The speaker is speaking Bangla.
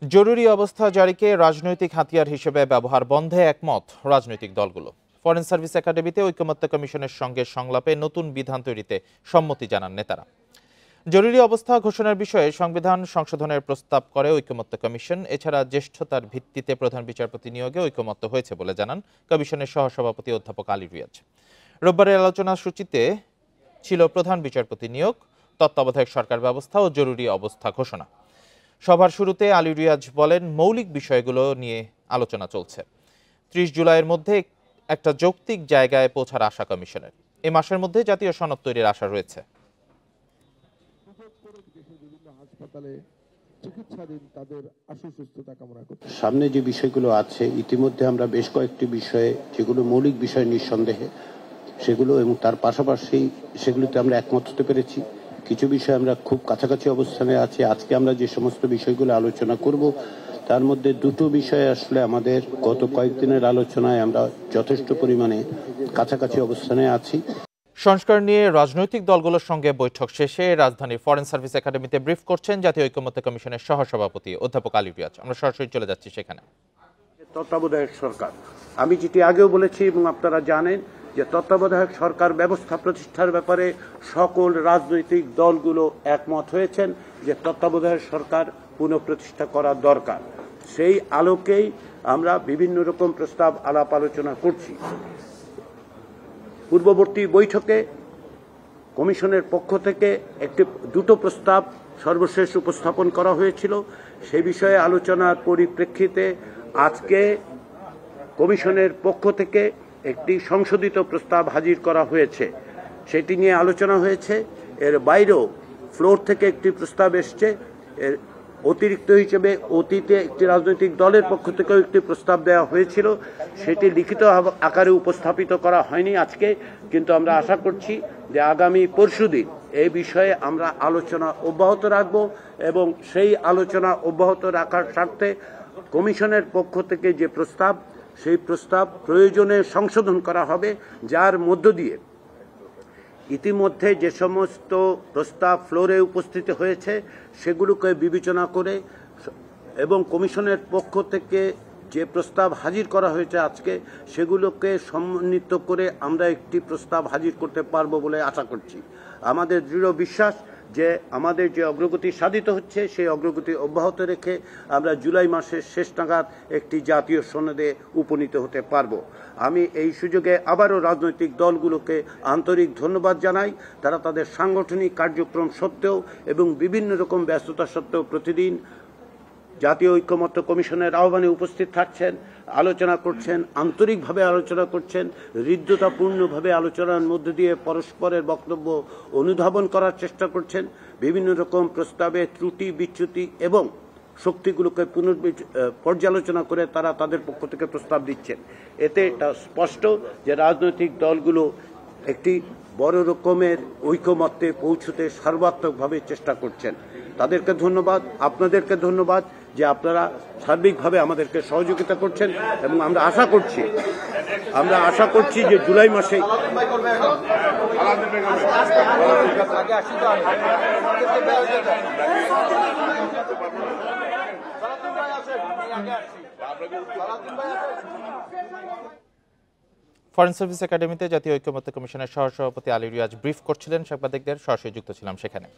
জরুরি অবস্থা জারিকে রাজনৈতিক হাতিয়ার হিসেবে ব্যবহার বন্ধে একমত রাজনৈতিক দলগুলো। ফরেন সার্ভিস একাডেমিতে ঐকমত্য কমিশনের সঙ্গে সংলাপে নতুন বিধান তৈরিতে সম্মতি জানান নেতারা। জরুরি অবস্থা ঘোষণার বিষয়ে সংবিধান সংশোধনের প্রস্তাব করে ঐকমত্য কমিশন। এছাড়া জ্যেষ্ঠতার ভিত্তিতে প্রধান বিচারপতি নিয়োগে ঐকমত্য হয়েছে বলে জানান কমিশনের সহসভাপতি অধ্যাপক আলী রিয়াজ। রোববারের আলোচনা সূচিতে ছিল প্রধান বিচারপতি নিয়োগ, তত্ত্বাবধায়ক সরকার ব্যবস্থা ও জরুরি অবস্থা ঘোষণা। সভার শুরুতে আলী রিয়াজ বলেন, মৌলিক বিষয়গুলো নিয়ে আলোচনা চলছে। ৩০ জুলাইয়ের মধ্যে একটা যৌক্তিক জায়গায় পৌঁছার আশা কমিশনের। এ মাসের মধ্যে জাতীয় সনদ তৈরির আশা রয়েছে। সামনে যে বিষয়গুলো আছে, ইতিমধ্যে আমরা বেশ কয়েকটি বিষয়ে যেগুলো মৌলিক বিষয় নিঃসন্দেহে সেগুলো এবং তার পাশাপাশি সেগুলোতে আমরা একমত হতে পেরেছি। কিছু বিষয় আমরা খুব কাছাকাছি অবস্থানে আছি। আজকে আমরা যে সমস্ত বিষয়গুলো আলোচনা করব তার মধ্যে দুটো বিষয় আসলে আমাদের গত কয়েকদিনের আলোচনায় আমরা যথেষ্ট পরিমাণে কাছাকাছি অবস্থানে আছি। সংস্কার নিয়ে রাজনৈতিক দলগুলোর সঙ্গে বৈঠক শেষে রাজধানীর ফরেন সার্ভিস একাডেমিতে ব্রিফ করছেন জাতীয় ঐকমত্য কমিশনের সহসভাপতি অধ্যাপক আলী রিয়াজ। আমরা সরাসরি চলে যাচ্ছি সেখানে। তত্ত্বাবধায়ক সরকার, আমি যেটি আগেও বলেছি এবং আপনারা জানেন যে তত্ত্বাবধায়ক সরকার ব্যবস্থা প্রতিষ্ঠার ব্যাপারে সকল রাজনৈতিক দলগুলো একমত হয়েছেন যে তত্ত্বাবধায়ক সরকার পুনঃপ্রতিষ্ঠা করা দরকার। সেই আলোকেই আমরা বিভিন্ন রকম প্রস্তাব আলাপ আলোচনা করছি। পূর্ববর্তী বৈঠকে কমিশনের পক্ষ থেকে দুটো প্রস্তাব সর্বশেষ উপস্থাপন করা হয়েছিল। সেই বিষয়ে আলোচনার পরিপ্রেক্ষিতে আজকে কমিশনের পক্ষ থেকে একটি সংশোধিত প্রস্তাব হাজির করা হয়েছে, সেটি নিয়ে আলোচনা হয়েছে। এর বাইরেও ফ্লোর থেকে একটি প্রস্তাব এসছে। এর অতিরিক্ত হিসেবে অতীতে একটি রাজনৈতিক দলের পক্ষ থেকেও একটি প্রস্তাব দেওয়া হয়েছিল, সেটি লিখিত আকারে উপস্থাপিত করা হয়নি আজকে, কিন্তু আমরা আশা করছি যে আগামী পরশুদিন এই বিষয়ে আমরা আলোচনা অব্যাহত রাখব এবং সেই আলোচনা অব্যাহত রাখার স্বার্থে কমিশনের পক্ষ থেকে যে প্রস্তাব, সেই প্রস্তাব প্রয়োজনে সংশোধন করা হবে, যার মধ্য দিয়ে ইতিমধ্যে যে সমস্ত প্রস্তাব ফ্লোরে উপস্থিত হয়েছে সেগুলোকে বিবেচনা করে এবং কমিশনের পক্ষ থেকে যে প্রস্তাব হাজির করা হয়েছে আজকে, সেগুলোকে সমন্বিত করে আমরা একটি প্রস্তাব হাজির করতে পারব বলে আশা করছি। আমাদের দৃঢ় বিশ্বাস যে আমাদের যে অগ্রগতি সাধিত হচ্ছে সেই অগ্রগতি অব্যাহত রেখে আমরা জুলাই মাসের শেষ নাগাদ একটি জাতীয় সনদে উপনীত হতে পারব। আমি এই সুযোগে আবারও রাজনৈতিক দলগুলোকে আন্তরিক ধন্যবাদ জানাই। তারা তাদের সাংগঠনিক কার্যক্রম সত্ত্বেও এবং বিভিন্ন রকম ব্যস্ততা সত্ত্বেও প্রতিদিন জাতীয় ঐকমত্য কমিশনের আহ্বানে উপস্থিত থাকছেন, আলোচনা করছেন, আন্তরিকভাবে আলোচনা করছেন, হৃদ্যতাপূর্ণভাবে আলোচনার মধ্য দিয়ে পরস্পরের বক্তব্য অনুধাবন করার চেষ্টা করছেন। বিভিন্ন রকম প্রস্তাবে ত্রুটি বিচ্যুতি এবং শক্তিগুলোকে পর্যালোচনা করে তারা তাদের পক্ষ থেকে প্রস্তাব দিচ্ছেন। এতে এটা স্পষ্ট যে রাজনৈতিক দলগুলো একটি বড় রকমের ঐকমত্যে পৌঁছতে সর্বাত্মকভাবে চেষ্টা করছেন। তাদেরকে ধন্যবাদ, আপনাদেরকে ধন্যবাদ যে আপনারা সার্বিকভাবে আমাদেরকে সহযোগিতা করছেন এবং আমরা আশা করছি যে জুলাই মাসে ফরেন সার্ভিস একাডেমিতে জাতীয় ঐকমত্য কমিশনের সহসভাপতি আলী রিয়াজ ব্রিফ করছিলেন। সাংবাদিকদের সরাসরি যুক্ত ছিলাম সেখানে।